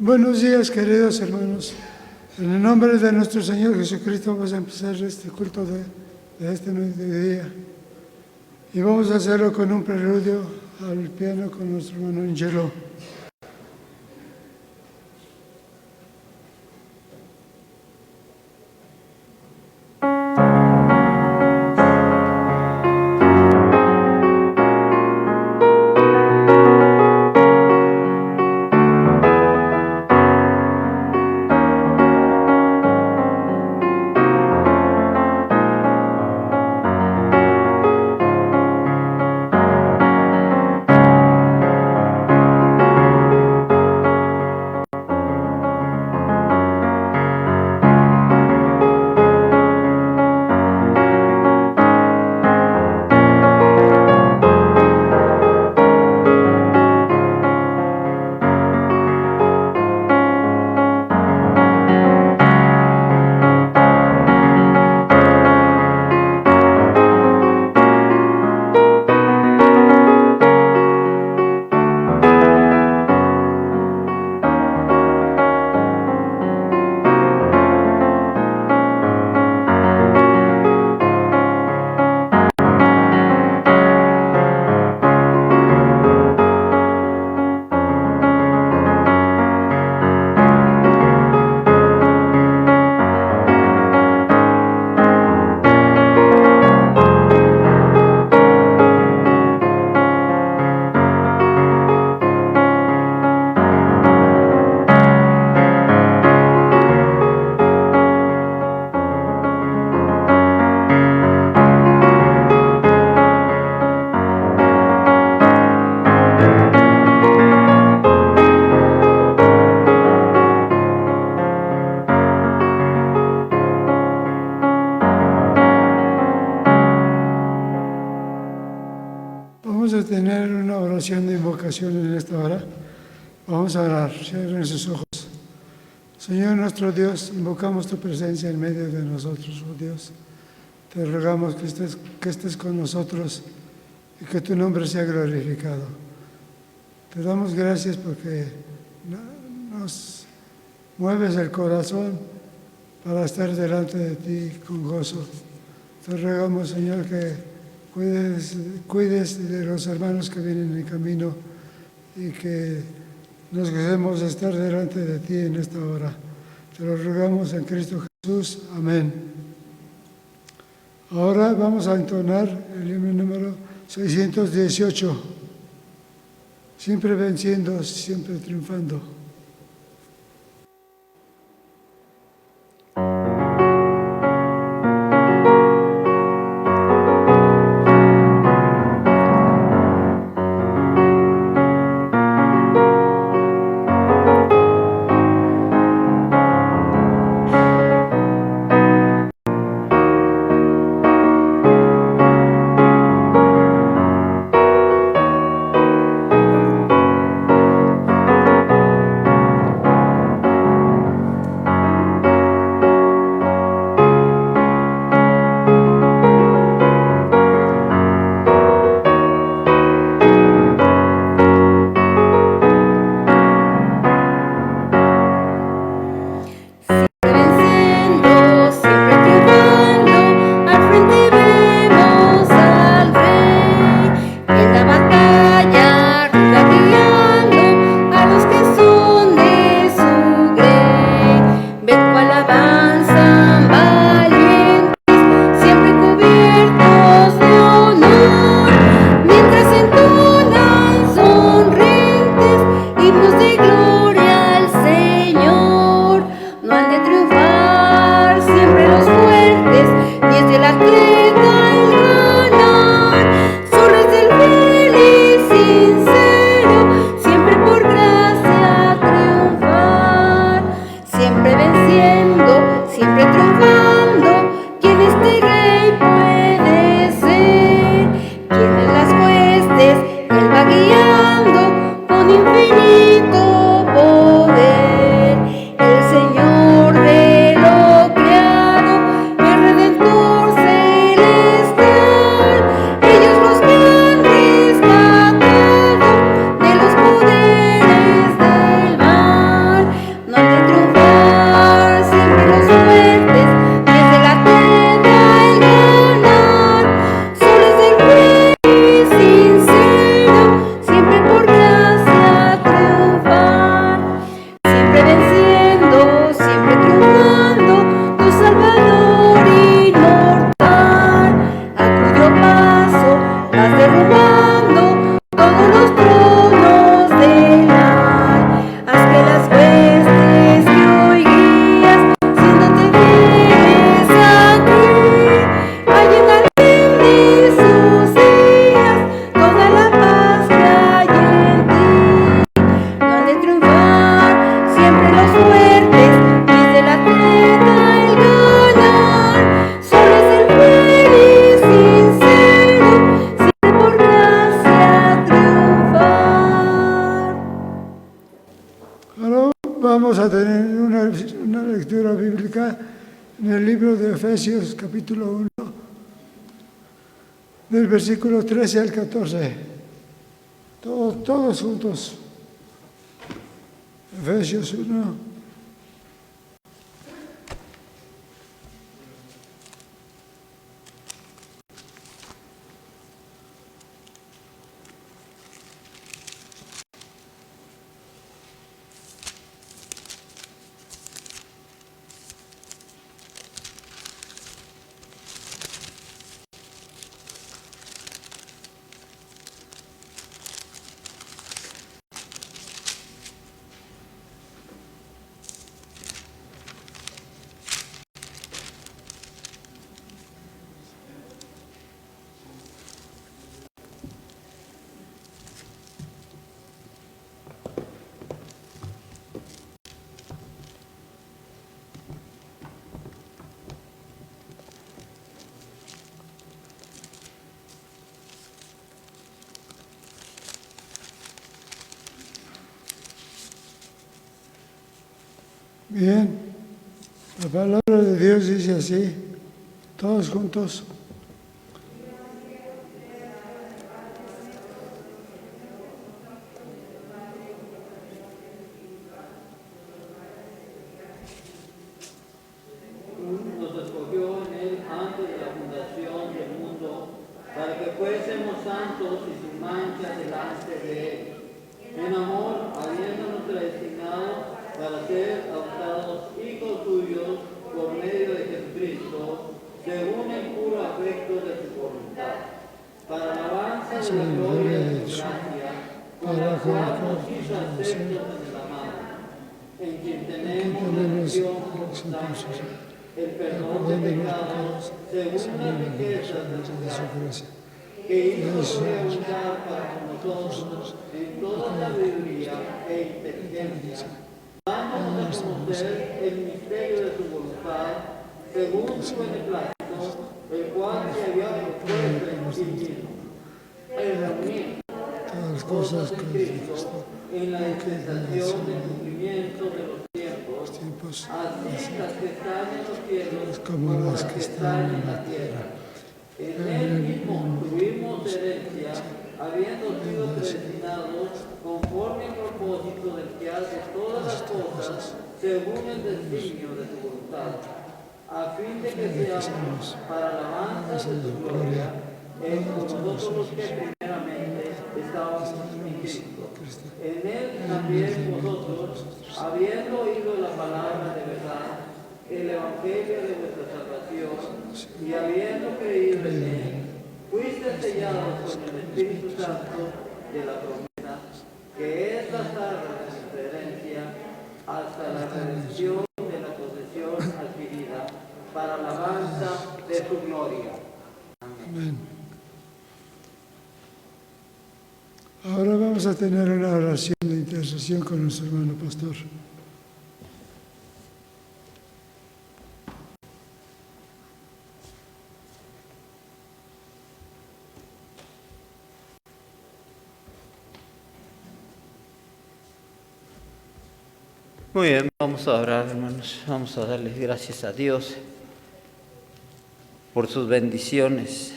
Buenos días, queridos hermanos. En el nombre de nuestro Señor Jesucristo vamos a empezar este culto de este mediodía. Y vamos a hacerlo con un preludio al piano con nuestro hermano Angelo. Vamos a tener una oración de invocación en esta hora. Vamos a orar, cierren sus ojos. Señor nuestro Dios, invocamos tu presencia en medio de nosotros, oh Dios. Te rogamos que estés con nosotros y que tu nombre sea glorificado. Te damos gracias porque nos mueves el corazón para estar delante de ti con gozo. Te rogamos, Señor, que cuides de los hermanos que vienen en camino y que nos gocemos de estar delante de ti en esta hora. Te lo rogamos en Cristo Jesús. Amén. Ahora vamos a entonar el himno número 618. Siempre venciendo, siempre triunfando. a tener una lectura bíblica en el libro de Efesios, capítulo 1, del versículo 13 al 14. Todos juntos. Efesios 1. Bien, la palabra de Dios dice así, todos juntos. Nos escogió en Él antes de la fundación del mundo para que fuésemos santos y sin mancha delante de Él. En amor, habiéndonos predestinado para ser adoptados hijos suyos por medio de Jesucristo, según el puro afecto de su voluntad, para alabanza de la gloria de su gracia, con la cual nos hizo aceptos en el amado, en quien tenemos redención por constancia, el perdón de pecados, según las riquezas de su gracia, que hizo sobreabundar para con nosotros en toda sabiduría e inteligencia, dándonos a conocer el misterio de su voluntad, según su beneplácito, el cual se había propuesto en sí mismo, el reunir Todas las cosas en Cristo en la dispensación del cumplimiento de los tiempos, así las que están en los cielos como las que están en la tierra. En Él mismo tuvimos herencia, habiendo sido predestinados conforme al propósito del que hace todas las cosas según el designio de su voluntad, a fin de que seamos para alabanza de su gloria, como nosotros los que primeramente estábamos en Cristo. En Él también vosotros, habiendo oído la palabra de verdad, el evangelio de vuestra salvación, y habiendo creído en Él, fuiste sellados con el Espíritu Santo de la promesa, que es la arras de nuestra herencia, hasta la redención de la posesión adquirida, para la alabanza de su gloria. Amén. Ahora vamos a tener una oración de intercesión con nuestro hermano pastor. Muy bien, vamos a orar, hermanos. Vamos a darles gracias a Dios por sus bendiciones.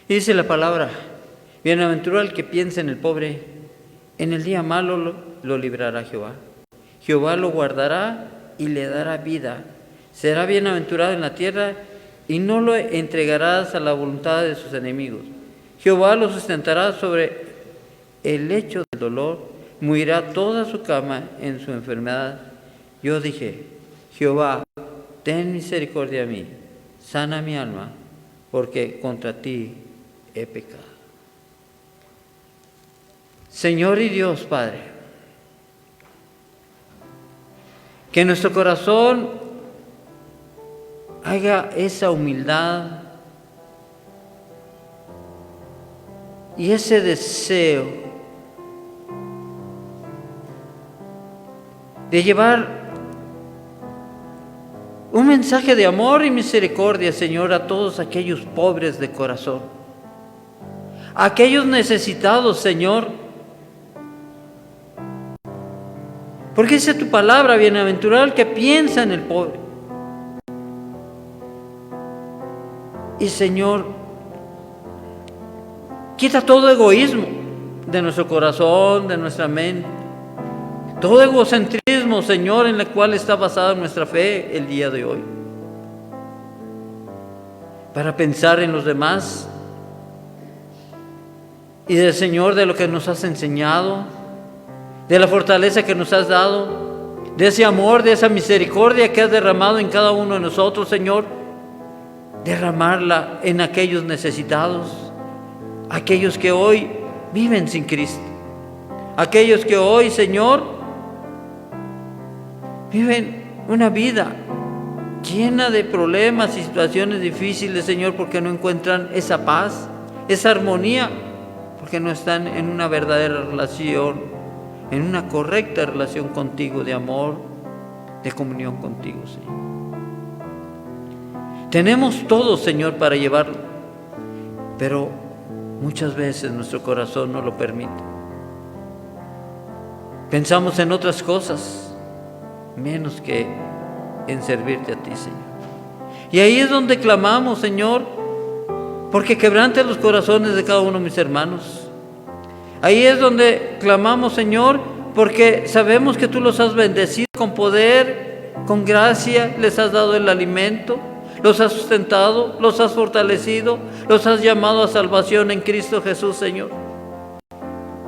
Y dice la palabra: bienaventurado el que piensa en el pobre, en el día malo lo librará Jehová. Jehová lo guardará y le dará vida. Será bienaventurado en la tierra y no lo entregarás a la voluntad de sus enemigos. Jehová lo sustentará sobre el lecho del dolor, morirá toda su cama en su enfermedad. Yo dije: Jehová, ten misericordia de mí, sana mi alma, porque contra ti he pecado. Señor y Dios Padre, que en nuestro corazón haya esa humildad y ese deseo de llevar un mensaje de amor y misericordia, Señor, a todos aquellos pobres de corazón, a aquellos necesitados, Señor, Porque dice tu palabra, bienaventurado el que piensa en el pobre. Y Señor, quita todo egoísmo de nuestro corazón, de nuestra mente. Todo egocentrismo, Señor, en el cual está basada nuestra fe el día de hoy. Para pensar en los demás. Y del Señor, de lo que nos has enseñado, de la fortaleza que nos has dado, de ese amor, de esa misericordia que has derramado en cada uno de nosotros, Señor, derramarla en aquellos necesitados, aquellos que hoy viven sin Cristo, aquellos que hoy, Señor, viven una vida llena de problemas y situaciones difíciles, Señor, porque no encuentran esa paz, esa armonía, porque no están en una verdadera relación, en una correcta relación contigo, de amor, de comunión contigo, Señor. Tenemos todo, Señor, para llevarlo, pero muchas veces nuestro corazón no lo permite. Pensamos en otras cosas, menos que en servirte a ti, Señor. Y ahí es donde clamamos, Señor, porque quebrantes los corazones de cada uno de mis hermanos. Ahí es donde clamamos, Señor, porque sabemos que tú los has bendecido con poder, con gracia, les has dado el alimento, los has sustentado, los has fortalecido, los has llamado a salvación en Cristo Jesús, Señor.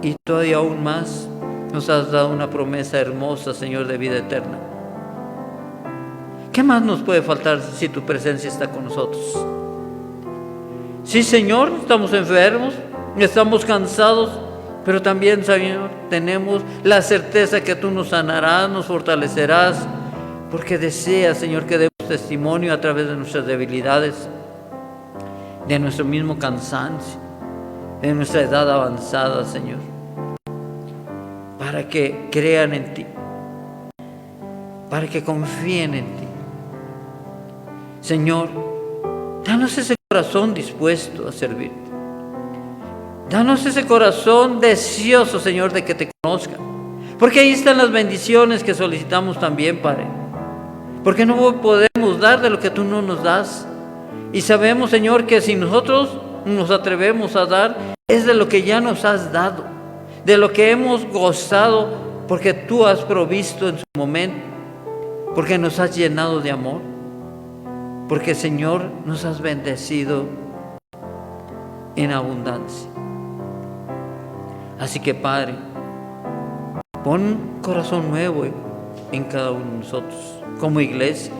Y todavía aún más nos has dado una promesa hermosa, Señor, de vida eterna. ¿Qué más nos puede faltar si tu presencia está con nosotros? Sí, Señor, estamos enfermos, estamos cansados, pero también, Señor, tenemos la certeza que tú nos sanarás, nos fortalecerás, porque deseas, Señor, que demos testimonio a través de nuestras debilidades, de nuestro mismo cansancio, de nuestra edad avanzada, Señor, para que crean en ti, para que confíen en ti. Señor, danos ese corazón dispuesto a servirte. Danos ese corazón deseoso, Señor, de que te conozcan. Porque ahí están las bendiciones que solicitamos también, Padre. Porque no podemos dar de lo que tú no nos das. Y sabemos, Señor, que si nosotros nos atrevemos a dar, es de lo que ya nos has dado, de lo que hemos gozado, porque tú has provisto en su momento, porque nos has llenado de amor, porque, Señor, nos has bendecido en abundancia. Así que, Padre, pon un corazón nuevo en cada uno de nosotros, como iglesia,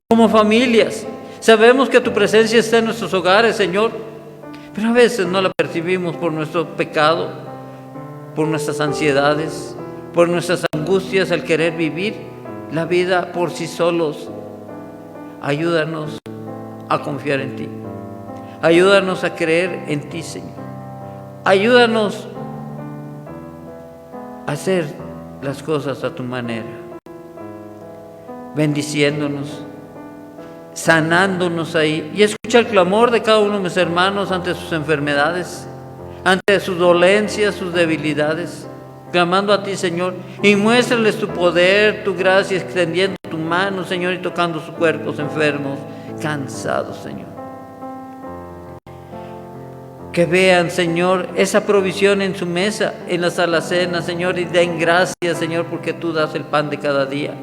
como familias. Sabemos que tu presencia está en nuestros hogares, Señor, pero a veces no la percibimos por nuestro pecado, por nuestras ansiedades, por nuestras angustias al querer vivir la vida por sí solos. Ayúdanos a confiar en ti. Ayúdanos a creer en ti, Señor. Ayúdanos a hacer las cosas a tu manera, bendiciéndonos, sanándonos ahí. Y escucha el clamor de cada uno de mis hermanos ante sus enfermedades, ante sus dolencias, sus debilidades, clamando a ti, Señor, y muéstrales tu poder, tu gracia, extendiendo tu mano, Señor, y tocando sus cuerpos enfermos, cansados, Señor. Que vean, Señor, esa provisión en su mesa, en las alacenas, Señor, y den gracias, Señor, porque tú das el pan de cada día.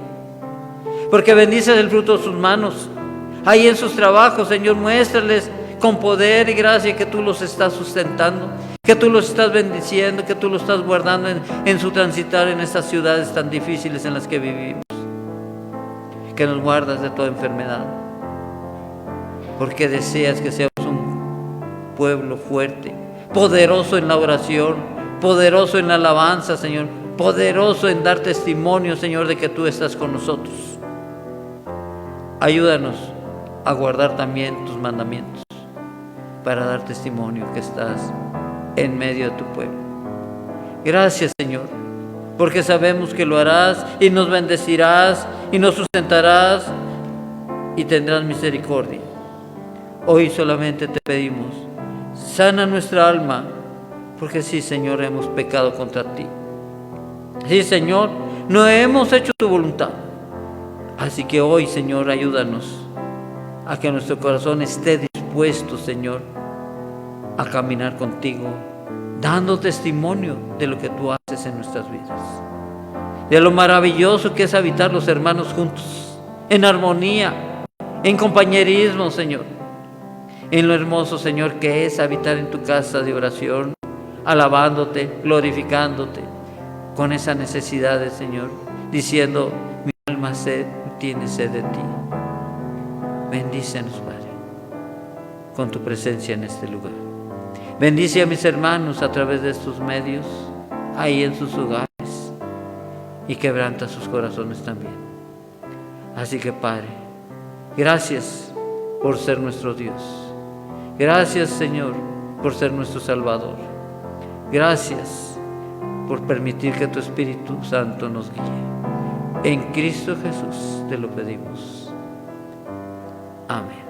Porque bendices el fruto de sus manos. Ahí en sus trabajos, Señor, muéstrales con poder y gracia que tú los estás sustentando, que tú los estás bendiciendo, que tú los estás guardando en su transitar en estas ciudades tan difíciles en las que vivimos. Que nos guardas de toda enfermedad, porque deseas que seamos un pueblo fuerte, poderoso en la oración, poderoso en la alabanza, Señor, poderoso en dar testimonio, Señor, de que tú estás con nosotros. Ayúdanos a guardar también tus mandamientos para dar testimonio que estás en medio de tu pueblo. Gracias, Señor, porque sabemos que lo harás y nos bendecirás y nos sustentarás y tendrás misericordia. Hoy solamente te pedimos, sana nuestra alma, porque sí, Señor, hemos pecado contra ti. Sí, Señor, no hemos hecho tu voluntad. Así que hoy, Señor, ayúdanos a que nuestro corazón esté dispuesto, Señor, a caminar contigo, dando testimonio de lo que tú haces en nuestras vidas, de lo maravilloso que es habitar los hermanos juntos, en armonía, en compañerismo, Señor, en lo hermoso, Señor, que es habitar en tu casa de oración, alabándote, glorificándote, con esa necesidad, Señor, diciendo: mi alma tiene sed de ti. Bendícenos, Padre, con tu presencia en este lugar. Bendice a mis hermanos a través de estos medios, ahí en sus hogares, y quebranta sus corazones también. Así que, Padre, gracias por ser nuestro Dios. Gracias, Señor, por ser nuestro Salvador. Gracias por permitir que tu Espíritu Santo nos guíe. En Cristo Jesús te lo pedimos. Amén.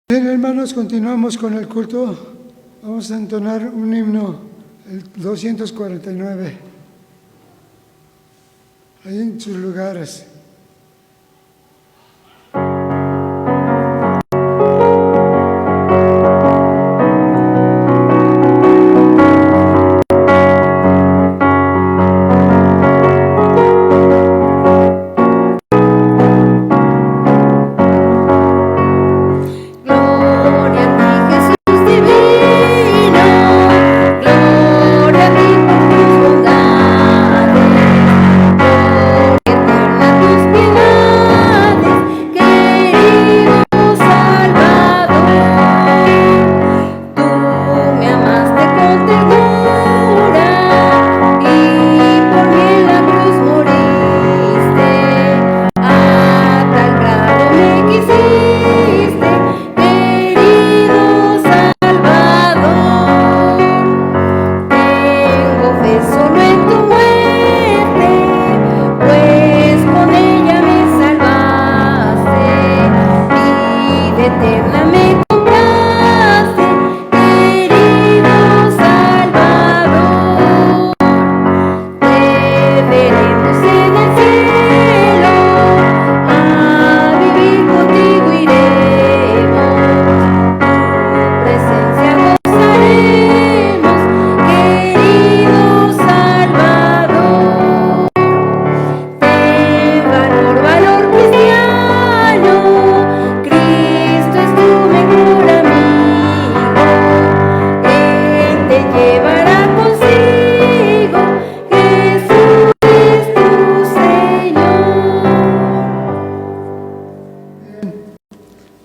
Bien, hermanos, continuamos con el culto. Vamos a entonar un himno, el 249, ahí en sus lugares.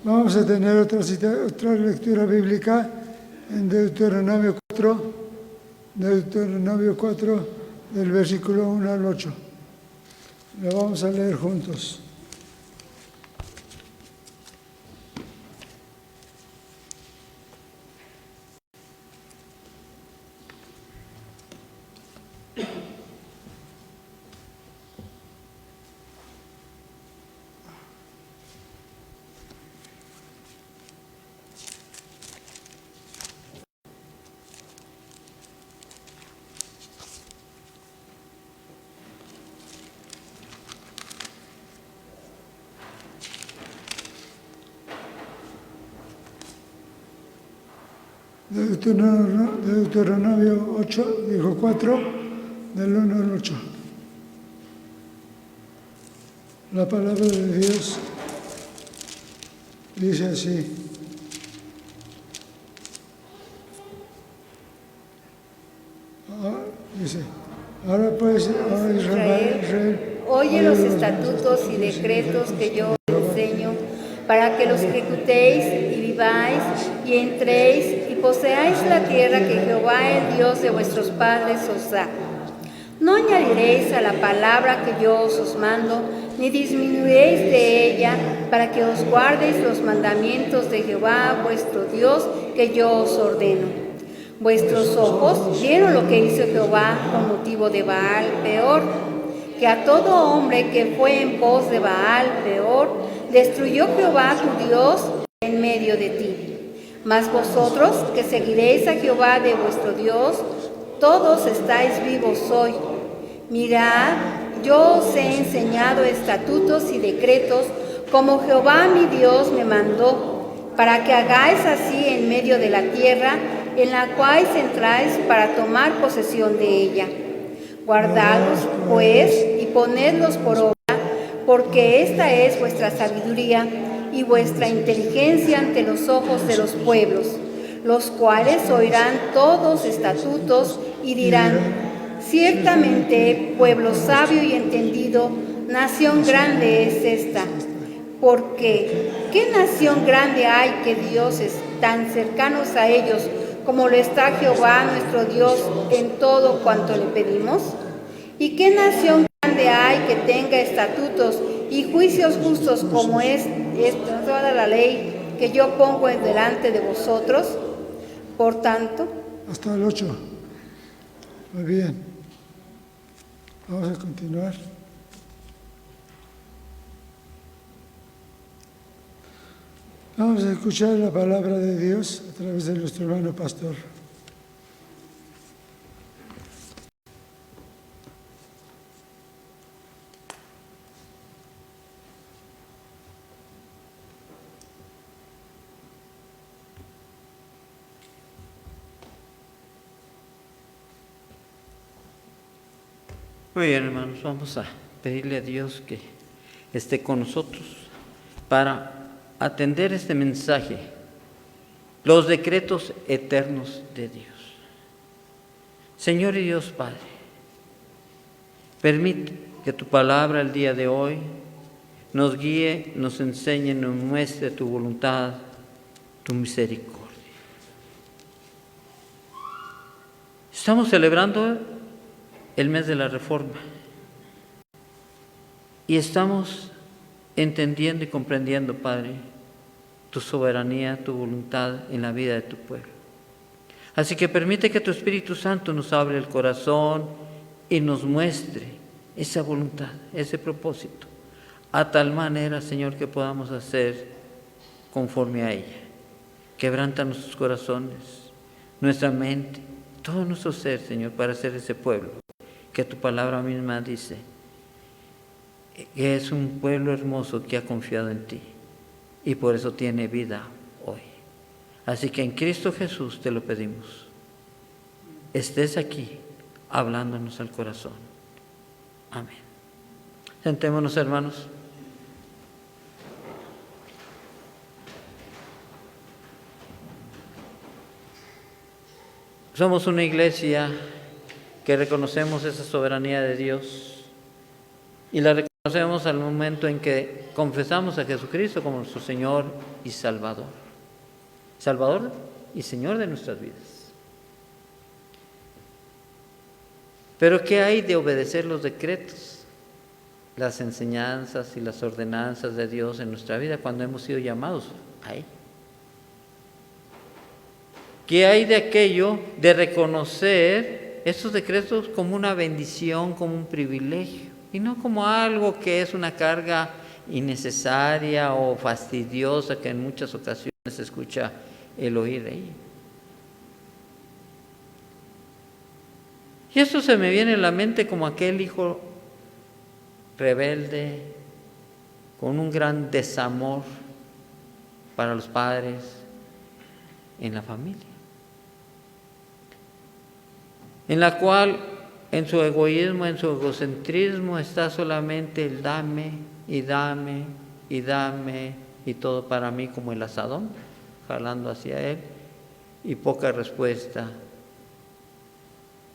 Vamos a tener otra lectura bíblica en Deuteronomio 4, del versículo 1 al 8. Lo vamos a leer juntos. Deuteronomio 4, del 1 al 8. La palabra de Dios dice así: ahora pues, oh Israel, oye los estatutos y decretos que yo te enseño para que los ejecutéis y viváis y entréis y poseáis la tierra que Jehová, el Dios de vuestros padres, os da. No añadiréis a la palabra que yo os mando, ni disminuiréis de ella, para que os guardéis los mandamientos de Jehová, vuestro Dios, que yo os ordeno. Vuestros ojos vieron lo que hizo Jehová con motivo de Baal Peor, que a todo hombre que fue en pos de Baal Peor, destruyó Jehová tu Dios en medio de ti. Mas vosotros, que seguiréis a Jehová de vuestro Dios, todos estáis vivos hoy. Mirad, yo os he enseñado estatutos y decretos, como Jehová mi Dios me mandó, para que hagáis así en medio de la tierra, en la cual entráis para tomar posesión de ella. Guardadlos, pues, y ponedlos por obra, porque esta es vuestra sabiduría y vuestra inteligencia ante los ojos de los pueblos, los cuales oirán todos estatutos y dirán: ciertamente, pueblo sabio y entendido, nación grande es esta. Porque, ¿qué nación grande hay que dioses tan cercanos a ellos como lo está Jehová nuestro Dios en todo cuanto le pedimos? ¿Y qué nación grande hay que tenga estatutos y juicios justos como es toda la ley que yo pongo delante de vosotros? Por tanto... Hasta el 8. Muy bien. Vamos a continuar. Vamos a escuchar la palabra de Dios a través de nuestro hermano pastor. Muy bien, hermanos, vamos a pedirle a Dios que esté con nosotros para atender este mensaje, los decretos eternos de Dios. Señor y Dios Padre, permite que tu palabra el día de hoy nos guíe, nos enseñe, nos muestre tu voluntad, tu misericordia. Estamos celebrando el mes de la Reforma y estamos entendiendo y comprendiendo, Padre, tu soberanía, tu voluntad en la vida de tu pueblo. Así que permite que tu Espíritu Santo nos abra el corazón y nos muestre esa voluntad, ese propósito, a tal manera, Señor, que podamos hacer conforme a ella. Quebranta nuestros corazones, nuestra mente, todo nuestro ser, Señor, para ser ese pueblo que tu palabra misma dice que es un pueblo hermoso que ha confiado en ti y por eso tiene vida hoy. Así que en Cristo Jesús te lo pedimos. Estés aquí hablándonos al corazón. Amén. Sentémonos, hermanos. Somos una iglesia que reconocemos esa soberanía de Dios y la reconocemos al momento en que confesamos a Jesucristo como nuestro Señor y Salvador. Salvador y Señor de nuestras vidas. Pero ¿qué hay de obedecer los decretos, las enseñanzas y las ordenanzas de Dios en nuestra vida cuando hemos sido llamados a Él? ¿Qué hay de aquello de reconocer estos decretos como una bendición, como un privilegio, y no como algo que es una carga innecesaria o fastidiosa que en muchas ocasiones se escucha el oír de ella? Y esto se me viene a la mente como aquel hijo rebelde, con un gran desamor para los padres en la familia, en la cual en su egoísmo, en su egocentrismo está solamente el dame y dame y dame y todo para mí, como el asadón, jalando hacia él, y poca respuesta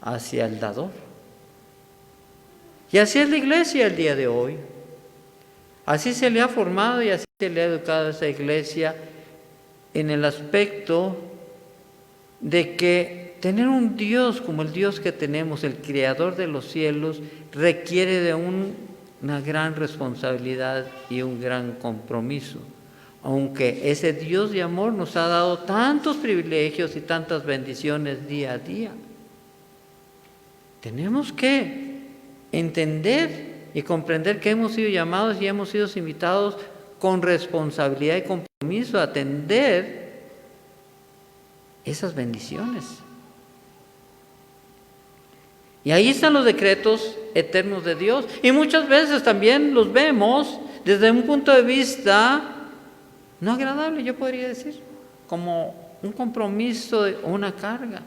hacia el dador. Y así es la iglesia el día de hoy. Así se le ha formado y así se que le ha educado a esa iglesia en el aspecto de que tener un Dios como el Dios que tenemos, el Creador de los cielos, requiere de una gran responsabilidad y un gran compromiso. Aunque ese Dios de amor nos ha dado tantos privilegios y tantas bendiciones día a día, tenemos que entender y comprender que hemos sido llamados y hemos sido invitados con responsabilidad y compromiso a atender esas bendiciones. Y ahí están los decretos eternos de Dios. Y muchas veces también los vemos desde un punto de vista no agradable, yo podría decir, como un compromiso o una carga.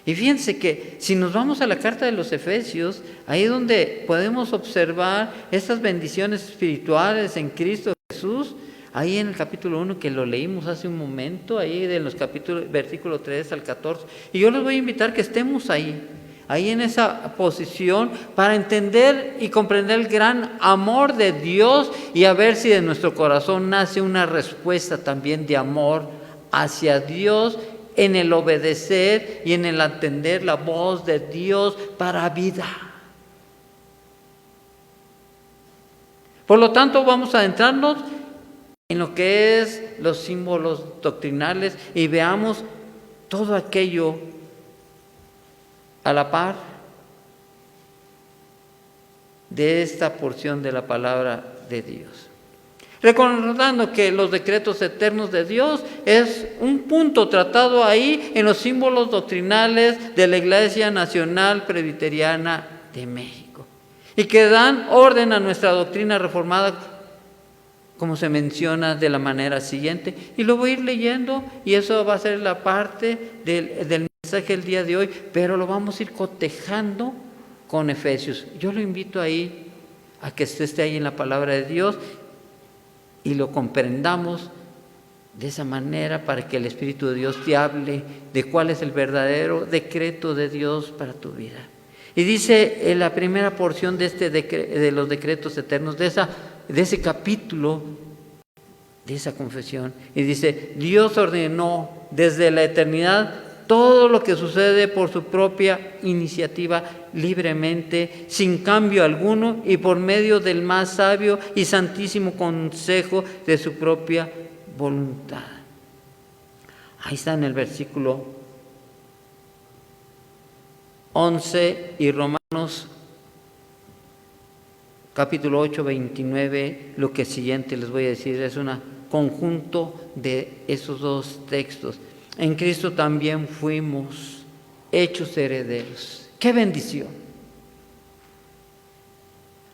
Y fíjense que si nos vamos a la carta de los Efesios, ahí es donde podemos observar estas bendiciones espirituales en Cristo Jesús, ahí en el capítulo 1 que lo leímos hace un momento, ahí de los capítulos, versículo 3 al 14. Y yo les voy a invitar que estemos ahí en esa posición para entender y comprender el gran amor de Dios y a ver si de nuestro corazón nace una respuesta también de amor hacia Dios en el obedecer y en el atender la voz de Dios para vida. Por lo tanto, vamos a adentrarnos en lo que es los símbolos doctrinales y veamos todo aquello a la par de esta porción de la palabra de Dios. Recordando que los decretos eternos de Dios es un punto tratado ahí en los símbolos doctrinales de la Iglesia Nacional Presbiteriana de México y que dan orden a nuestra doctrina reformada, como se menciona de la manera siguiente. Y lo voy a ir leyendo y eso va a ser la parte del mensaje del día de hoy, pero lo vamos a ir cotejando con Efesios. Yo lo invito ahí a que esté ahí en la palabra de Dios y lo comprendamos de esa manera para que el Espíritu de Dios te hable de cuál es el verdadero decreto de Dios para tu vida. Y dice en la primera porción de los decretos eternos, de ese capítulo, de esa confesión, y dice: Dios ordenó desde la eternidad todo lo que sucede por su propia iniciativa, libremente, sin cambio alguno y por medio del más sabio y santísimo consejo de su propia voluntad. Ahí está en el versículo 11 y Romanos capítulo 8, 29, lo que siguiente les voy a decir es un conjunto de esos dos textos. En Cristo también fuimos hechos herederos. ¡Qué bendición!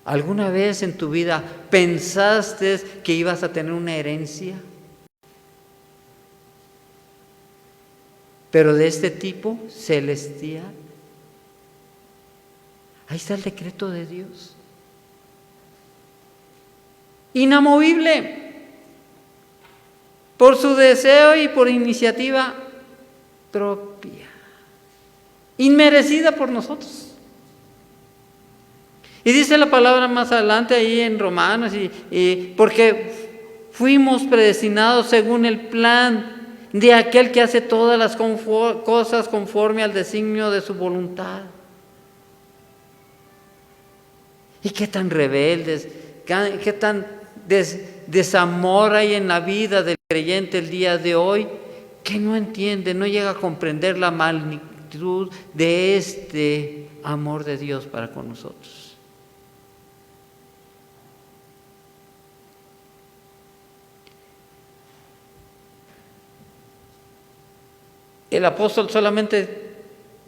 ¿Alguna vez en tu vida pensaste que ibas a tener una herencia? Pero de este tipo, celestial. Ahí está el decreto de Dios. Inamovible. Por su deseo y por iniciativa propia, inmerecida por nosotros. Y dice la palabra más adelante ahí en Romanos, y porque fuimos predestinados según el plan de aquel que hace todas las cosas conforme al designio de su voluntad. Y qué tan rebeldes, qué tan desamor hay en la vida del creyente el día de hoy, que no entiende, no llega a comprender la magnitud de este amor de Dios para con nosotros. El apóstol solamente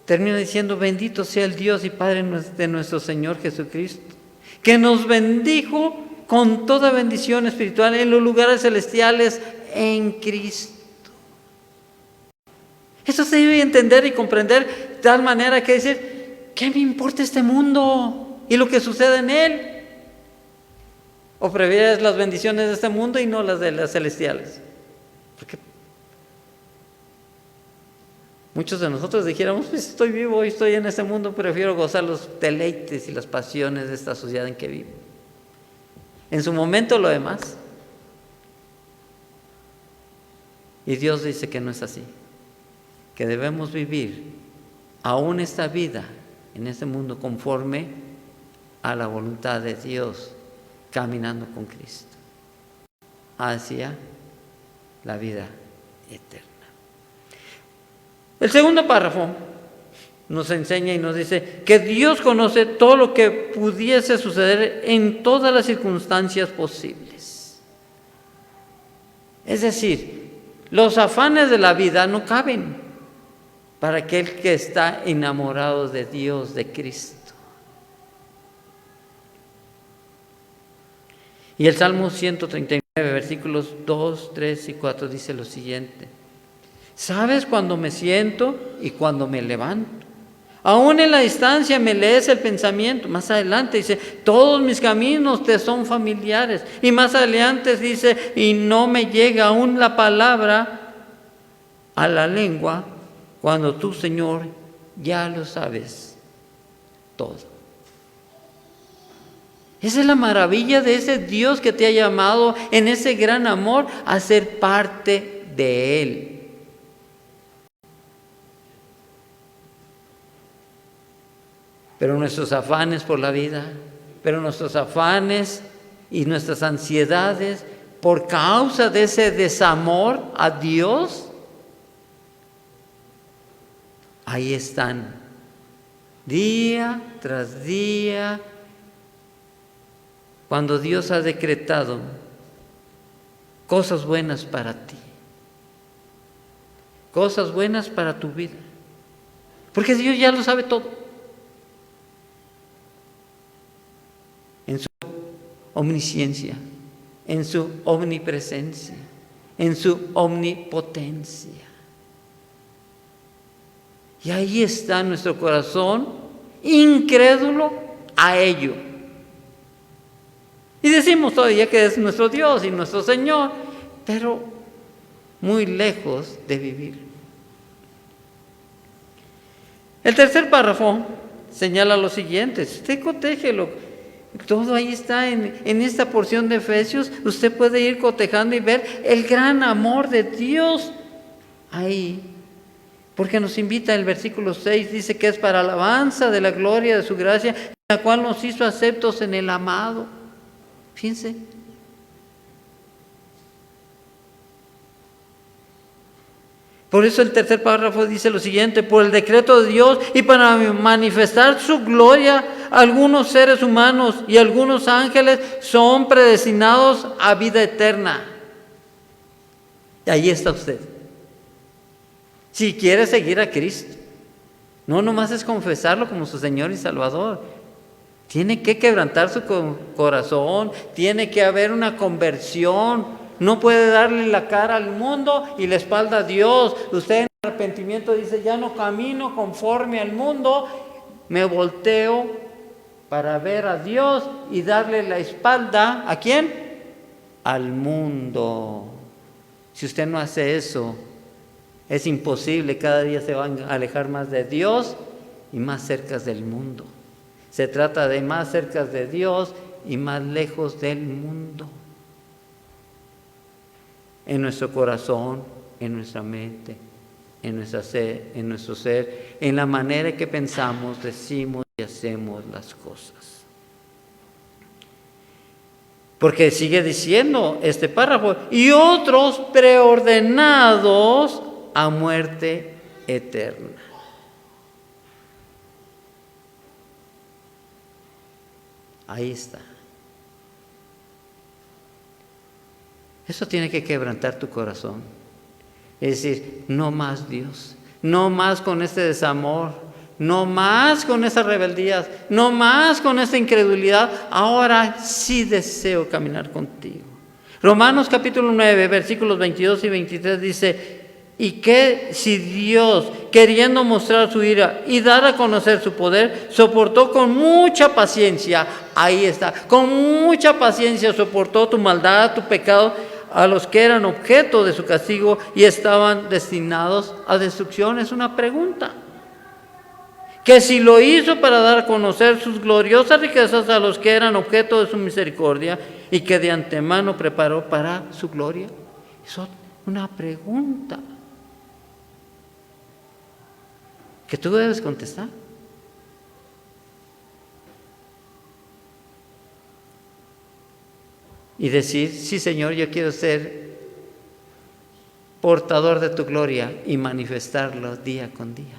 termina diciendo: bendito sea el Dios y Padre de nuestro Señor Jesucristo, que nos bendijo con toda bendición espiritual en los lugares celestiales en Cristo. Eso se debe entender y comprender de tal manera que decir: ¿qué me importa este mundo y lo que sucede en él? ¿O prefieres las bendiciones de este mundo y no las de las celestiales? Porque muchos de nosotros dijéramos: pues estoy vivo y estoy en este mundo, prefiero gozar los deleites y las pasiones de esta sociedad en que vivo. En su momento lo demás. Y Dios dice que no es así, que debemos vivir aún esta vida en este mundo conforme a la voluntad de Dios, caminando con Cristo hacia la vida eterna. El segundo párrafo nos enseña y nos dice que Dios conoce todo lo que pudiese suceder en todas las circunstancias posibles. Es decir, los afanes de la vida no caben para aquel que está enamorado de Dios, de Cristo. Y el Salmo 139, versículos 2, 3 y 4 dice lo siguiente: sabes cuando me siento y cuando me levanto. Aún en la distancia me lees el pensamiento. Más adelante dice, todos mis caminos te son familiares. Y más adelante dice, y no me llega aún la palabra a la lengua, cuando tú, Señor, ya lo sabes todo. Esa es la maravilla de ese Dios que te ha llamado en ese gran amor a ser parte de Él. Pero nuestros afanes por la vida, pero nuestros afanes y nuestras ansiedades por causa de ese desamor a Dios, ahí están, día tras día, cuando Dios ha decretado cosas buenas para ti, cosas buenas para tu vida, porque Dios ya lo sabe todo. En su omnisciencia, en su omnipresencia, en su omnipotencia. Y ahí está nuestro corazón incrédulo a ello. Y decimos todavía que es nuestro Dios y nuestro Señor, pero muy lejos de vivir. El tercer párrafo señala lo siguiente, usted cotéjelo. Todo ahí está en esta porción de Efesios. Usted puede ir cotejando y ver el gran amor de Dios ahí. Porque nos invita el versículo 6, dice que es para alabanza de la gloria de su gracia, la cual nos hizo aceptos en el amado. Fíjense. Por eso el tercer párrafo dice lo siguiente: por el decreto de Dios y para manifestar su gloria, algunos seres humanos y algunos ángeles son predestinados a vida eterna. Y ahí está usted. Si quiere seguir a Cristo, no nomás es confesarlo como su Señor y Salvador. Tiene que quebrantar su corazón, tiene que haber una conversión. No puede darle la cara al mundo y la espalda a Dios. Usted en arrepentimiento dice, ya no camino conforme al mundo, me volteo para ver a Dios y darle la espalda, ¿a quién? Al mundo. Si usted no hace eso, es imposible, cada día se van a alejar más de Dios y más cerca del mundo. Se trata de más cerca de Dios y más lejos del mundo. En nuestro corazón, en nuestra mente, en nuestro ser, en la manera que pensamos, decimos y hacemos las cosas. Porque sigue diciendo este párrafo, y otros preordenados a muerte eterna. Ahí está. Eso tiene que quebrantar tu corazón. Es decir, no más Dios, no más con este desamor, no más con esas rebeldías, no más con esta incredulidad. Ahora sí deseo caminar contigo. Romanos capítulo 9, versículos 22 y 23 dice, y que si Dios, queriendo mostrar su ira y dar a conocer su poder, soportó con mucha paciencia, ahí está, con mucha paciencia soportó tu maldad, tu pecado, a los que eran objeto de su castigo y estaban destinados a destrucción. Es una pregunta. Que si lo hizo para dar a conocer sus gloriosas riquezas a los que eran objeto de su misericordia y que de antemano preparó para su gloria. Eso una pregunta que tú debes contestar. Y decir, sí Señor, yo quiero ser portador de tu gloria y manifestarlo día con día,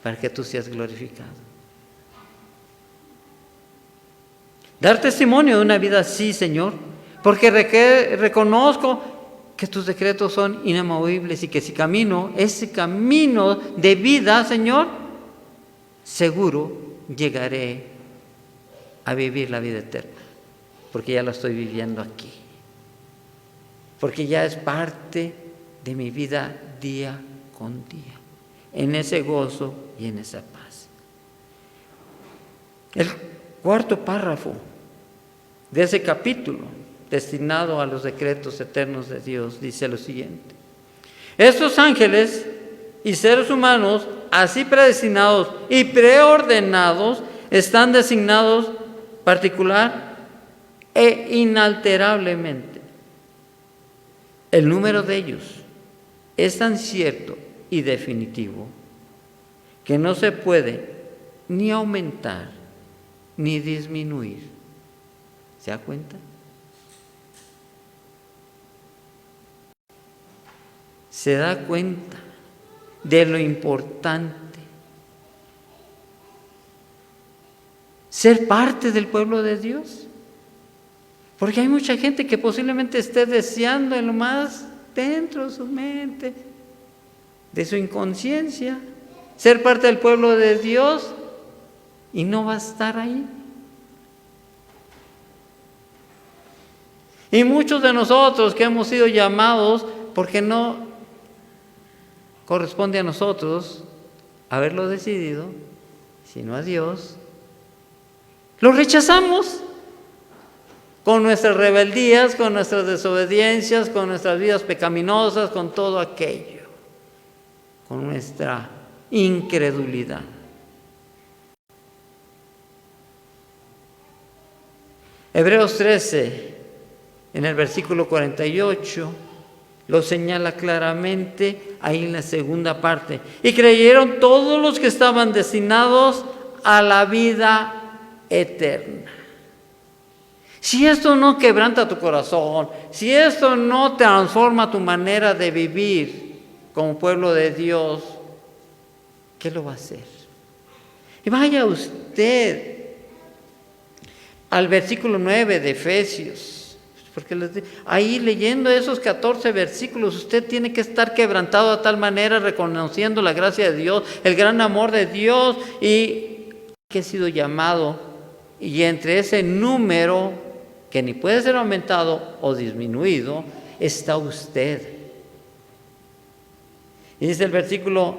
para que tú seas glorificado. Dar testimonio de una vida así, Señor, porque reconozco que tus decretos son inamovibles y que si camino ese camino de vida, Señor, seguro llegaré a vivir la vida eterna, porque ya la estoy viviendo aquí, porque ya es parte de mi vida día con día, en ese gozo y en esa paz. El cuarto párrafo de ese capítulo, destinado a los decretos eternos de Dios, dice lo siguiente: estos ángeles y seres humanos, así predestinados y preordenados, están designados particular e inalterablemente. El número de ellos es tan cierto y definitivo que no se puede ni aumentar ni disminuir. ¿Se da cuenta? ¿Se da cuenta de lo importante? Ser parte del pueblo de Dios. Porque hay mucha gente que posiblemente esté deseando en lo más dentro de su mente, de su inconsciencia, ser parte del pueblo de Dios y no va a estar ahí. Y muchos de nosotros que hemos sido llamados, porque no corresponde a nosotros haberlo decidido, sino a Dios, lo rechazamos con nuestras rebeldías, con nuestras desobediencias, con nuestras vidas pecaminosas, con todo aquello, con nuestra incredulidad. Hebreos 13, en el versículo 48, lo señala claramente ahí en la segunda parte. Y creyeron todos los que estaban destinados a la vida eterna. Si esto no quebranta tu corazón, si esto no transforma tu manera de vivir como pueblo de Dios, ¿qué lo va a hacer? Y vaya usted al versículo 9 de Efesios, porque ahí leyendo esos 14 versículos, usted tiene que estar quebrantado de tal manera, reconociendo la gracia de Dios, el gran amor de Dios y que ha sido llamado, y entre ese número que ni puede ser aumentado o disminuido, está usted. Y dice el versículo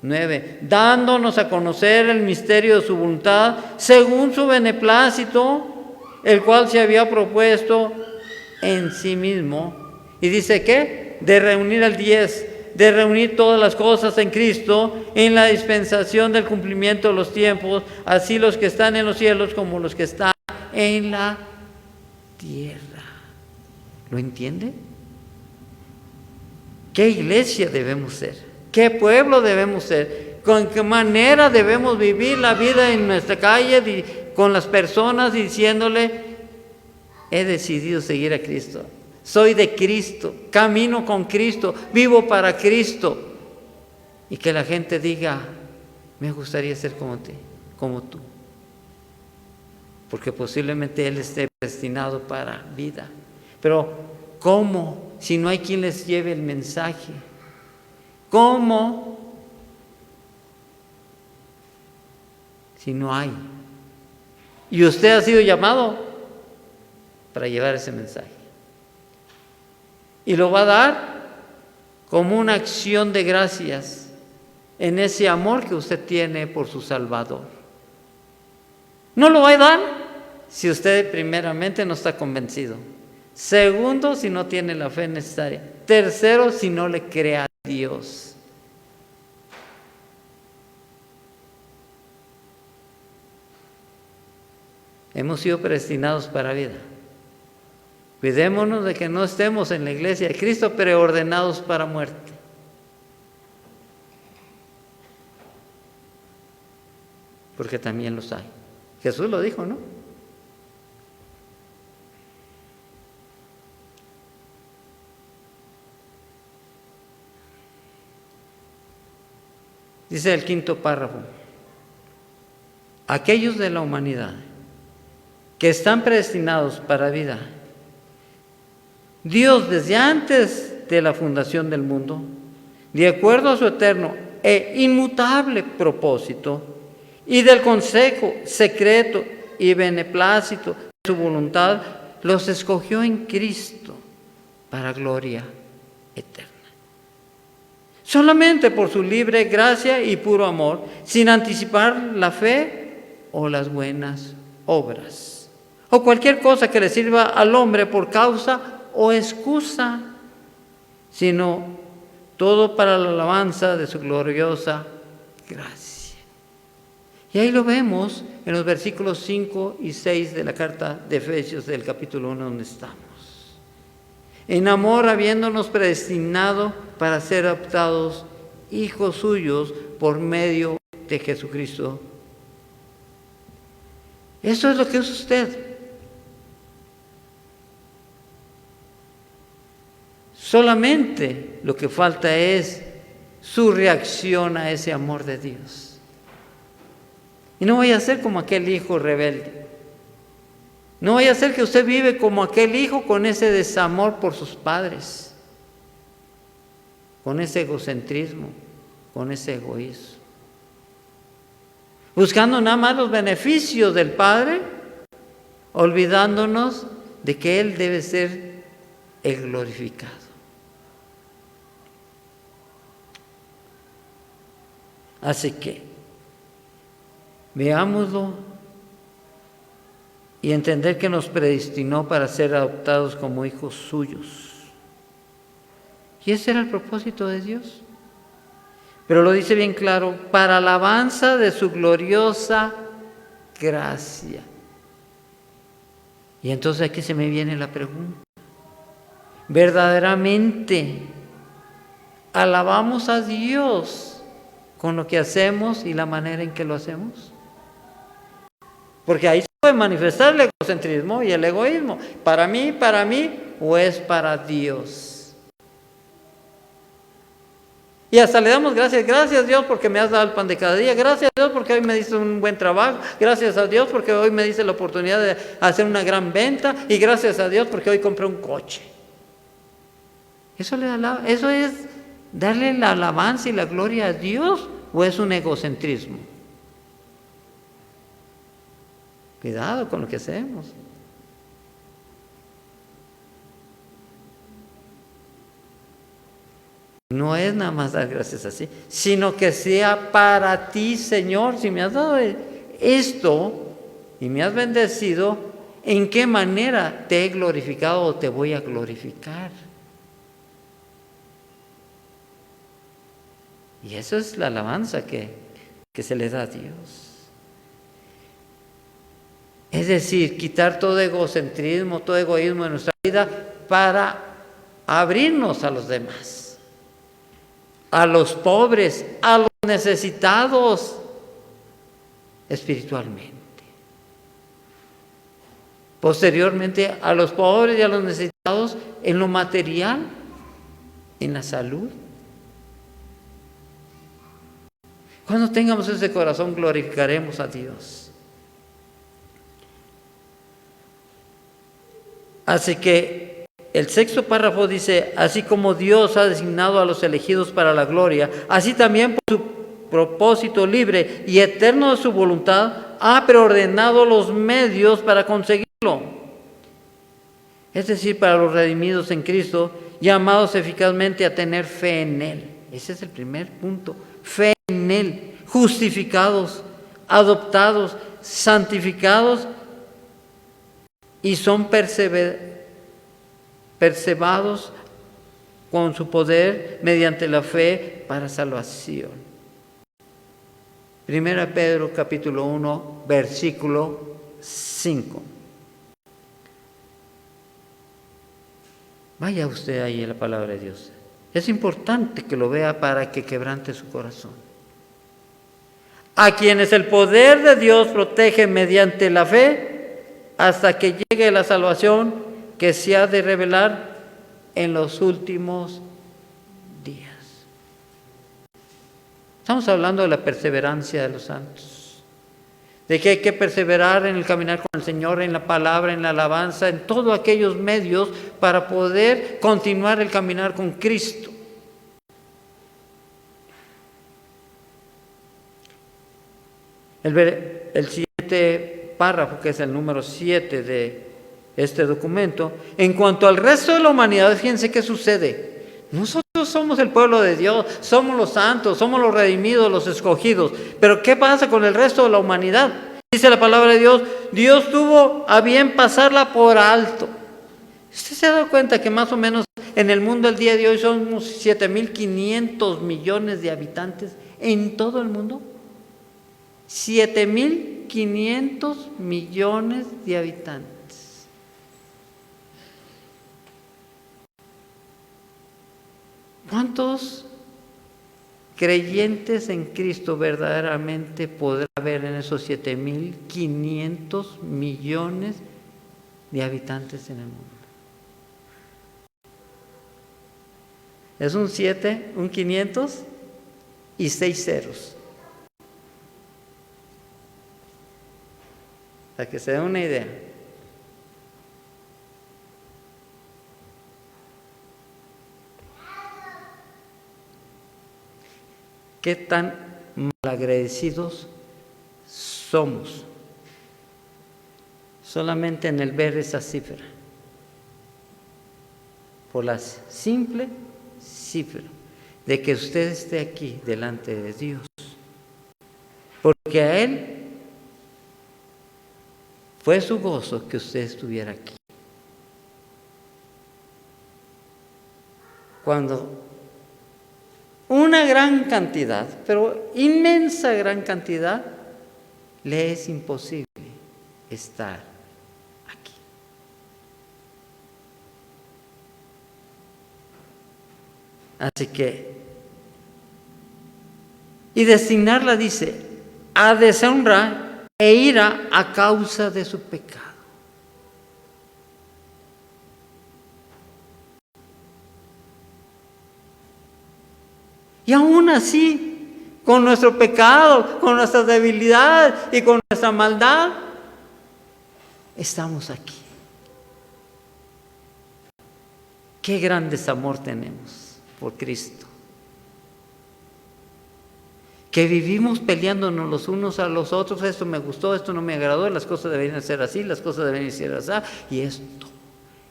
9, dándonos a conocer el misterio de su voluntad, según su beneplácito, el cual se había propuesto en sí mismo. Y dice ¿qué? De reunir al 10, de reunir todas las cosas en Cristo, en la dispensación del cumplimiento de los tiempos, así los que están en los cielos como los que están en la tierra. ¿Lo entiende? ¿Qué iglesia debemos ser? ¿Qué pueblo debemos ser? ¿Con qué manera debemos vivir la vida en nuestra calle con las personas diciéndole, he decidido seguir a Cristo, soy de Cristo, camino con Cristo, vivo para Cristo? Y que la gente diga, me gustaría ser como tú. Porque posiblemente Él esté destinado para vida. Pero ¿cómo? Si no hay quien les lleve el mensaje. ¿Cómo? Si no hay. Y usted ha sido llamado para llevar ese mensaje. Y lo va a dar como una acción de gracias en ese amor que usted tiene por su Salvador. No lo va a dar si usted primeramente no está convencido. Segundo, si no tiene la fe necesaria. Tercero, si no le cree a Dios. Hemos sido predestinados para vida. Cuidémonos de que no estemos en la iglesia de Cristo preordenados para muerte. Porque también los hay. Jesús lo dijo, ¿no? Dice el quinto párrafo: aquellos de la humanidad que están predestinados para vida, Dios desde antes de la fundación del mundo, de acuerdo a su eterno e inmutable propósito y del consejo secreto y beneplácito de su voluntad, los escogió en Cristo para gloria eterna. Solamente por su libre gracia y puro amor, sin anticipar la fe o las buenas obras, o cualquier cosa que le sirva al hombre por causa o excusa, sino todo para la alabanza de su gloriosa gracia. Y ahí lo vemos en los versículos 5 y 6 de la carta de Efesios del capítulo 1 donde estamos. En amor, habiéndonos predestinado para ser adoptados hijos suyos por medio de Jesucristo. Eso es lo que es usted. Solamente lo que falta es su reacción a ese amor de Dios. Y no vaya a ser como aquel hijo rebelde. No vaya a ser que usted vive como aquel hijo con ese desamor por sus padres, con ese egocentrismo, con ese egoísmo, buscando nada más los beneficios del Padre, olvidándonos de que Él debe ser el glorificado. Así que veámoslo y entender que nos predestinó para ser adoptados como hijos suyos. Y ese era el propósito de Dios. Pero lo dice bien claro: para alabanza de su gloriosa gracia. Y entonces aquí se me viene la pregunta: ¿verdaderamente alabamos a Dios con lo que hacemos y la manera en que lo hacemos? Porque ahí se puede manifestar el egocentrismo y el egoísmo. Para mí, o es para Dios. Y hasta le damos gracias. Gracias, Dios, porque me has dado el pan de cada día. Gracias, Dios, porque hoy me diste un buen trabajo. Gracias a Dios, porque hoy me diste la oportunidad de hacer una gran venta. Y gracias a Dios, porque hoy compré un coche. ¿Eso es darle la alabanza y la gloria a Dios, o es un egocentrismo? Cuidado con lo que hacemos. No es nada más dar gracias así, sino que sea para ti, Señor. Si me has dado esto y me has bendecido, ¿en qué manera te he glorificado o te voy a glorificar? Y eso es la alabanza que se le da a Dios. Es decir, quitar todo egocentrismo, todo egoísmo de nuestra vida para abrirnos a los demás, a los pobres, a los necesitados espiritualmente. Posteriormente, a los pobres y a los necesitados en lo material, en la salud. Cuando tengamos ese corazón, glorificaremos a Dios. Así que el sexto párrafo dice: así como Dios ha designado a los elegidos para la gloria, así también por su propósito libre y eterno de su voluntad, ha preordenado los medios para conseguirlo. Es decir, para los redimidos en Cristo, llamados eficazmente a tener fe en Él. Ese es el primer punto: fe en Él, justificados, adoptados, santificados, y son persevados con su poder mediante la fe para salvación. Primera Pedro capítulo 1, versículo 5. Vaya usted ahí a la palabra de Dios. Es importante que lo vea para que quebrante su corazón. A quienes el poder de Dios protege mediante la fe hasta que llegue la salvación que se ha de revelar en los últimos días. Estamos hablando de la perseverancia de los santos, de que hay que perseverar en el caminar con el Señor, en la palabra, en la alabanza, en todos aquellos medios para poder continuar el caminar con Cristo. El siguiente párrafo, que es el número 7 de este documento, en cuanto al resto de la humanidad, fíjense qué sucede. Nosotros somos el pueblo de Dios, somos los santos, somos los redimidos, los escogidos. Pero ¿qué pasa con el resto de la humanidad? Dice la palabra de Dios, Dios tuvo a bien pasarla por alto. ¿Usted se ha dado cuenta que más o menos en el mundo el día de hoy somos 7.500 millones de habitantes en todo el mundo? 7.500 millones de habitantes. ¿Cuántos creyentes en Cristo verdaderamente podrá haber en esos 7.500 millones de habitantes en el mundo? Es un 7, un 500 y 6 ceros. Para que se dé una idea. ¿Qué tan malagradecidos somos? Solamente en el ver esa cifra. Por la simple cifra de que usted esté aquí delante de Dios. Porque a Él fue su gozo que usted estuviera aquí. Cuando una gran cantidad, pero inmensa gran cantidad, le es imposible estar aquí. Así que, y designarla, dice, a deshonra e ira a causa de su pecado. Y aún así, con nuestro pecado, con nuestra debilidad y con nuestra maldad, estamos aquí. Qué gran desamor tenemos por Cristo. Que vivimos peleándonos los unos a los otros, esto me gustó, esto no me agradó, las cosas deberían ser así, las cosas deberían ser así, y esto,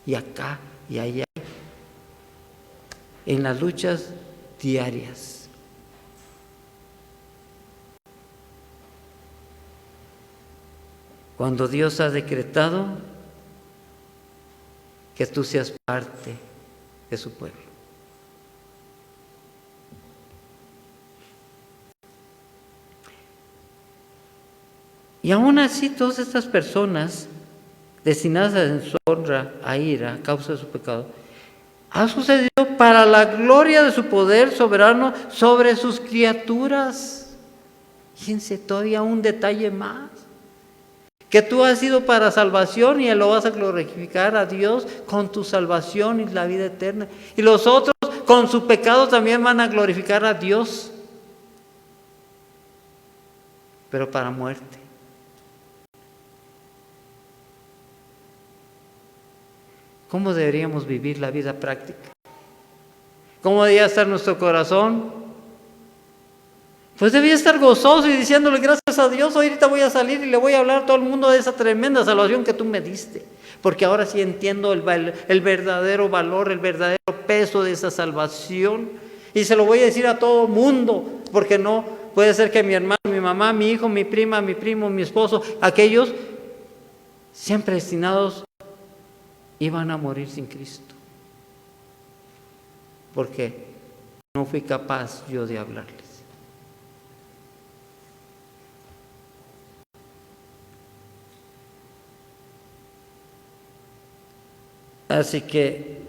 y acá, y allá, en las luchas diarias. Cuando Dios ha decretado que tú seas parte de su pueblo. Y aún así todas estas personas destinadas a deshonra, a ira, a causa de su pecado, ha sucedido para la gloria de su poder soberano sobre sus criaturas. Fíjense, todavía un detalle más. Que tú has sido para salvación y lo vas a glorificar a Dios con tu salvación y la vida eterna. Y los otros con su pecado también van a glorificar a Dios. Pero para muerte. ¿Cómo deberíamos vivir la vida práctica? ¿Cómo debería estar nuestro corazón? Pues debía estar gozoso y diciéndole gracias a Dios, ahorita voy a salir y le voy a hablar a todo el mundo de esa tremenda salvación que tú me diste. Porque ahora sí entiendo el verdadero valor, el verdadero peso de esa salvación. Y se lo voy a decir a todo el mundo, porque no puede ser que mi hermano, mi mamá, mi hijo, mi prima, mi primo, mi esposo, aquellos sean predestinados iban a morir sin Cristo. Porque no fui capaz yo de hablarles. Así que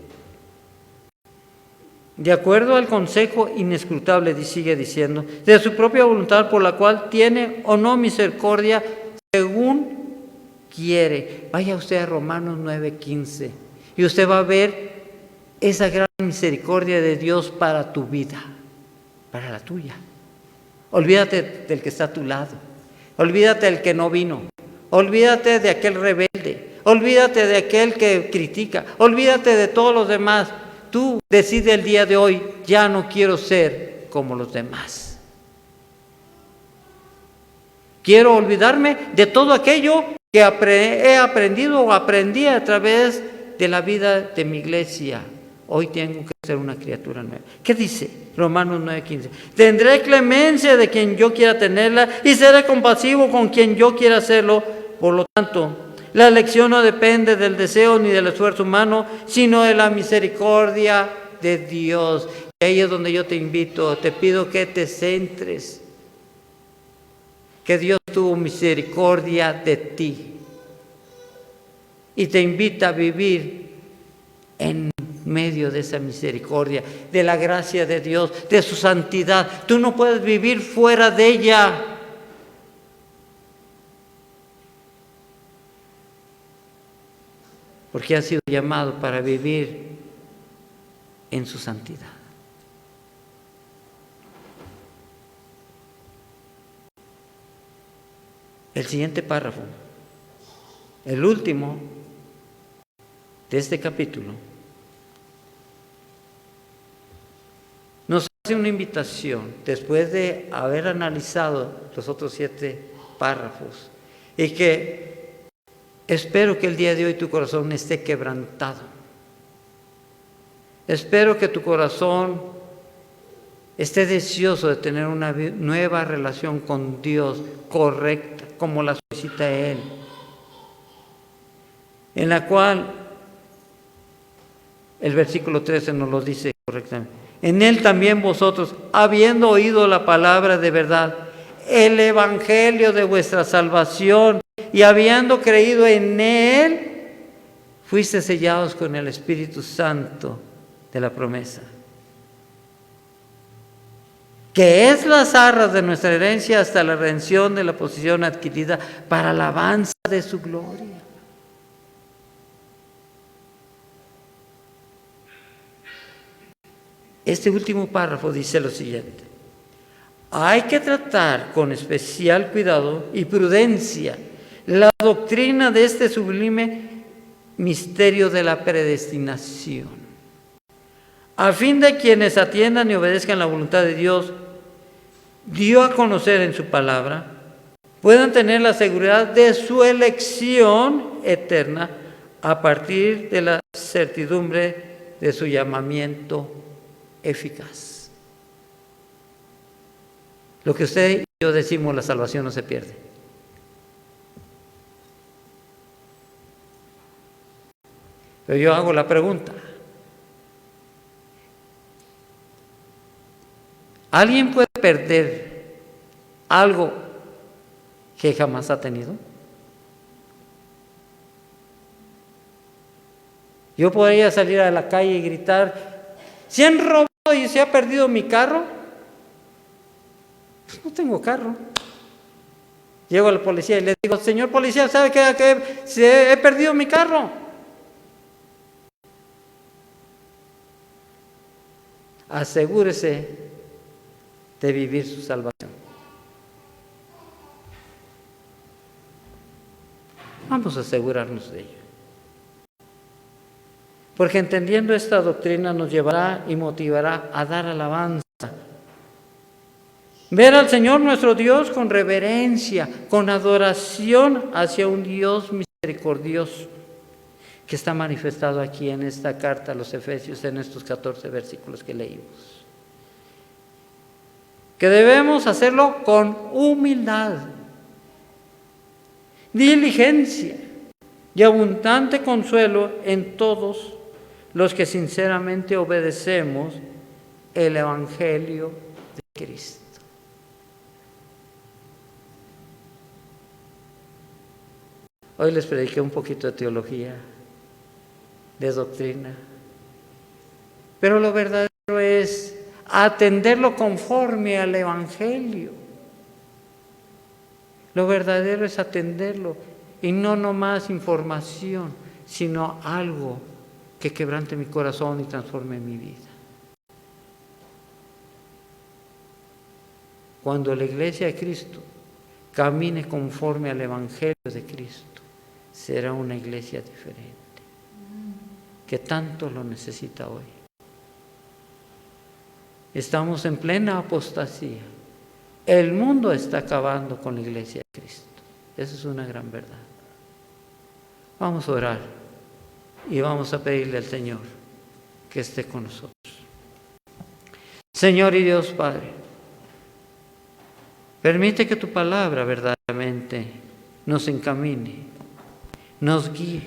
de acuerdo al consejo inescrutable, sigue diciendo, de su propia voluntad, por la cual tiene o no misericordia según quiere. Vaya usted a Romanos 9:15 y usted va a ver esa gran misericordia de Dios para tu vida, para la tuya. Olvídate del que está a tu lado, olvídate del que no vino, olvídate de aquel rebelde, olvídate de aquel que critica, olvídate de todos los demás. Tú decides el día de hoy, ya no quiero ser como los demás. Quiero olvidarme de todo aquello que he aprendido o aprendí a través de la vida de mi iglesia. Hoy tengo que ser una criatura nueva. ¿Qué dice Romanos 9:15? Tendré clemencia de quien yo quiera tenerla y seré compasivo con quien yo quiera hacerlo. Por lo tanto, la elección no depende del deseo ni del esfuerzo humano, sino de la misericordia de Dios. Y ahí es donde yo te invito, te pido que te centres, que Dios tuvo misericordia de ti y te invita a vivir en medio de esa misericordia, de la gracia de Dios, de su santidad. Tú no puedes vivir fuera de ella. Porque has sido llamado para vivir en su santidad. El siguiente párrafo, el último de este capítulo, nos hace una invitación, después de haber analizado los otros 7 párrafos, y que espero que el día de hoy tu corazón esté quebrantado. Espero que tu corazón esté deseoso de tener una nueva relación con Dios correcta, como la solicita Él, en la cual el versículo 13 nos lo dice correctamente. En Él también vosotros, habiendo oído la palabra de verdad, el evangelio de vuestra salvación, y habiendo creído en Él, fuiste sellados con el Espíritu Santo de la promesa, que es las arras de nuestra herencia hasta la redención de la posesión adquirida para la alabanza de su gloria. Este último párrafo dice lo siguiente: hay que tratar con especial cuidado y prudencia la doctrina de este sublime misterio de la predestinación, a fin de quienes atiendan y obedezcan la voluntad de Dios, dio a conocer en su palabra, puedan tener la seguridad de su elección eterna a partir de la certidumbre de su llamamiento eficaz. Lo que usted y yo decimos, la salvación no se pierde. Pero yo hago la pregunta: ¿alguien puede perder algo que jamás ha tenido? Yo podría salir a la calle y gritar: ¿se han robado y se ha perdido mi carro? Pues no tengo carro. Llego a la policía y le digo: señor policía, ¿sabe qué? He perdido mi carro. Asegúrese de vivir su salvación. Vamos a asegurarnos de ello. Porque entendiendo esta doctrina nos llevará y motivará a dar alabanza. Ver al Señor nuestro Dios con reverencia, con adoración hacia un Dios misericordioso, que está manifestado aquí en esta carta a los Efesios, en estos 14 versículos que leímos. Que debemos hacerlo con humildad, diligencia y abundante consuelo en todos los que sinceramente obedecemos el Evangelio de Cristo. Hoy les prediqué un poquito de teología, de doctrina, pero lo verdadero es atenderlo conforme al Evangelio. Lo verdadero es atenderlo y no nomás información, sino algo que quebrante mi corazón y transforme mi vida. Cuando la iglesia de Cristo camine conforme al Evangelio de Cristo, será una iglesia diferente, que tanto lo necesita hoy. Estamos en plena apostasía. El mundo está acabando con la iglesia de Cristo. Esa es una gran verdad. Vamos a orar y vamos a pedirle al Señor que esté con nosotros. Señor y Dios Padre, permite que tu palabra verdaderamente nos encamine, nos guíe,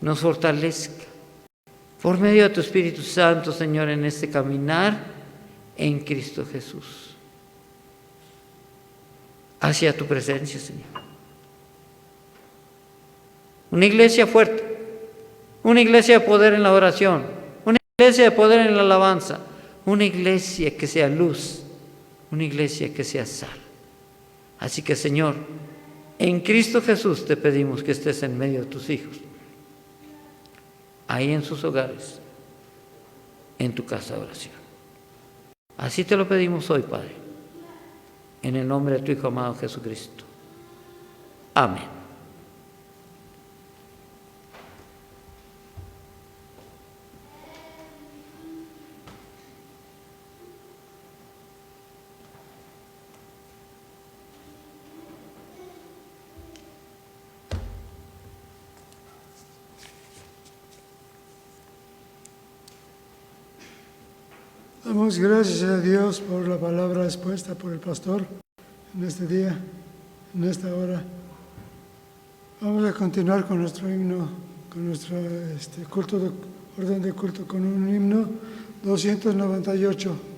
nos fortalezca. Por medio de tu Espíritu Santo, Señor, en este caminar en Cristo Jesús. Hacia tu presencia, Señor. Una iglesia fuerte, una iglesia de poder en la oración, una iglesia de poder en la alabanza, una iglesia que sea luz, una iglesia que sea sal. Así que, Señor, en Cristo Jesús te pedimos que estés en medio de tus hijos, ahí en sus hogares, en tu casa de oración. Así te lo pedimos hoy, Padre, en el nombre de tu Hijo amado Jesucristo. Amén. Damos gracias a Dios por la palabra expuesta por el pastor en este día, en esta hora. Vamos a continuar con nuestro himno, con nuestro orden de culto, con un himno 298.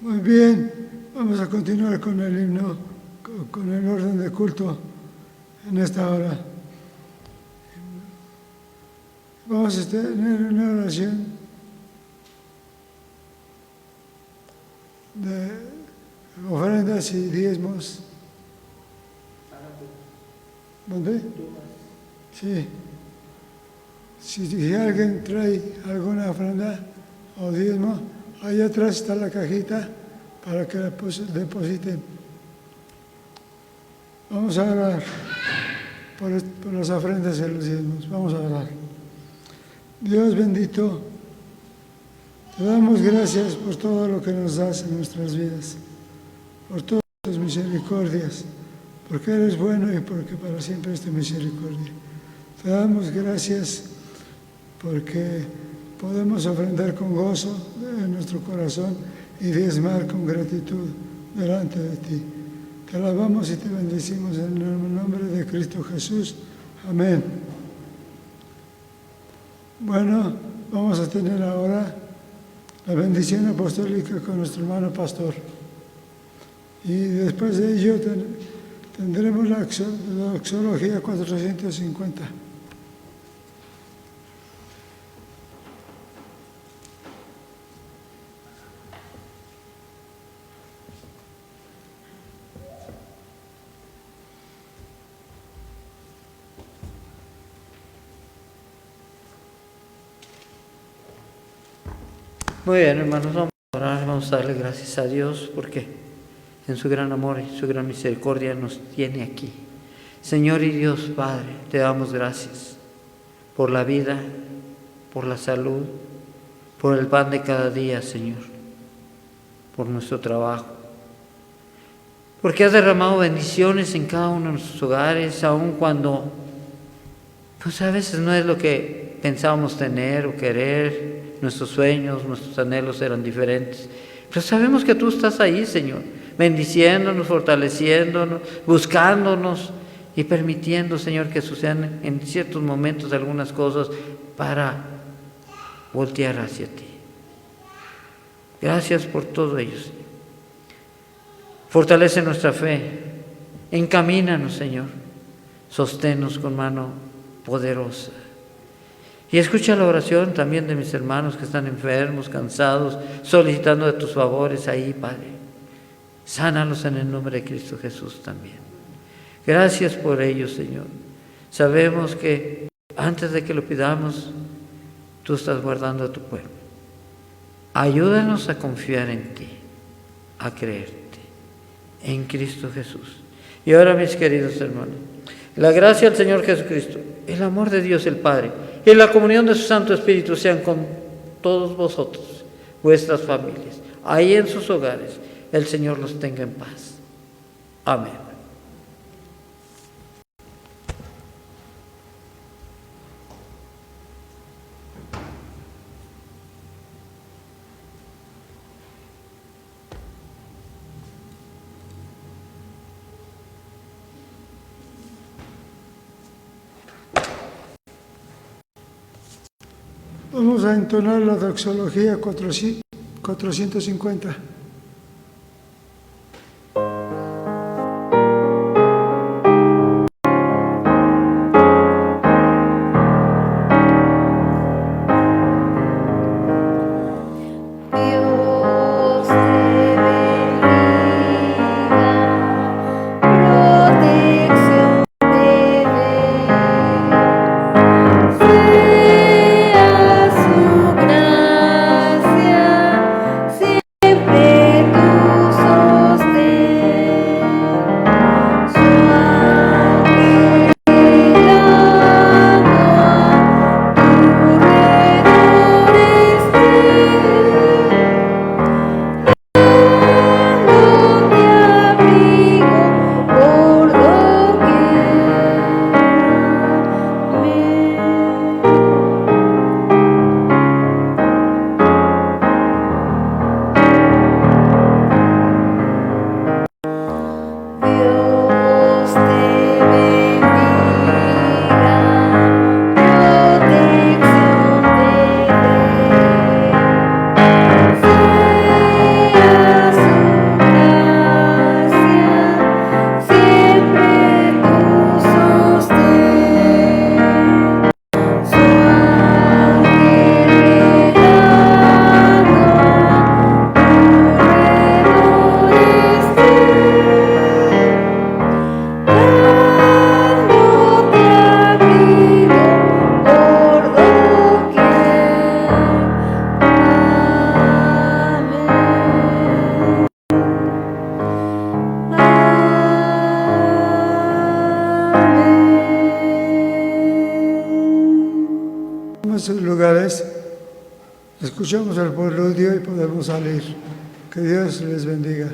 Muy bien, vamos a continuar con el himno, con el orden de culto en esta hora. Vamos a tener una oración de ofrendas y diezmos. ¿Dónde? Sí. Si alguien trae alguna ofrenda o diezmo, ahí atrás está la cajita para que la depositen. Vamos a orar por las ofrendas y los diezmos. Vamos a orar. Dios bendito, te damos gracias por todo lo que nos das en nuestras vidas, por todas tus misericordias, porque eres bueno y porque para siempre es tu misericordia. Te damos gracias porque podemos ofrendar con gozo en nuestro corazón y diezmar con gratitud delante de ti. Te alabamos y te bendecimos en el nombre de Cristo Jesús. Amén. Bueno, vamos a tener ahora la bendición apostólica con nuestro hermano pastor. Y después de ello tendremos la doxología 450. Muy bien, hermanos, vamos a orar, vamos a darle gracias a Dios porque en su gran amor y su gran misericordia nos tiene aquí. Señor y Dios Padre, te damos gracias por la vida, por la salud, por el pan de cada día, Señor, por nuestro trabajo, porque has derramado bendiciones en cada uno de nuestros hogares, aun cuando pues a veces no es lo que pensábamos tener o querer. Nuestros sueños, nuestros anhelos eran diferentes. Pero sabemos que tú estás ahí, Señor, bendiciéndonos, fortaleciéndonos, buscándonos y permitiendo, Señor, que sucedan en ciertos momentos algunas cosas para voltear hacia ti. Gracias por todo ello, Señor. Fortalece nuestra fe, encamínanos, Señor, sosténnos con mano poderosa. Y escucha la oración también de mis hermanos que están enfermos, cansados, solicitando de tus favores ahí, Padre. Sánalos en el nombre de Cristo Jesús también. Gracias por ello, Señor. Sabemos que antes de que lo pidamos, tú estás guardando a tu pueblo. Ayúdanos a confiar en ti, a creerte, en Cristo Jesús. Y ahora, mis queridos hermanos, la gracia del Señor Jesucristo, el amor de Dios el Padre y la comunión de su Santo Espíritu sean con todos vosotros, vuestras familias, ahí en sus hogares. El Señor los tenga en paz. Amén. Vamos a entonar la doxología 450. Siempre escuchamos el preludio y podemos salir. Que Dios les bendiga.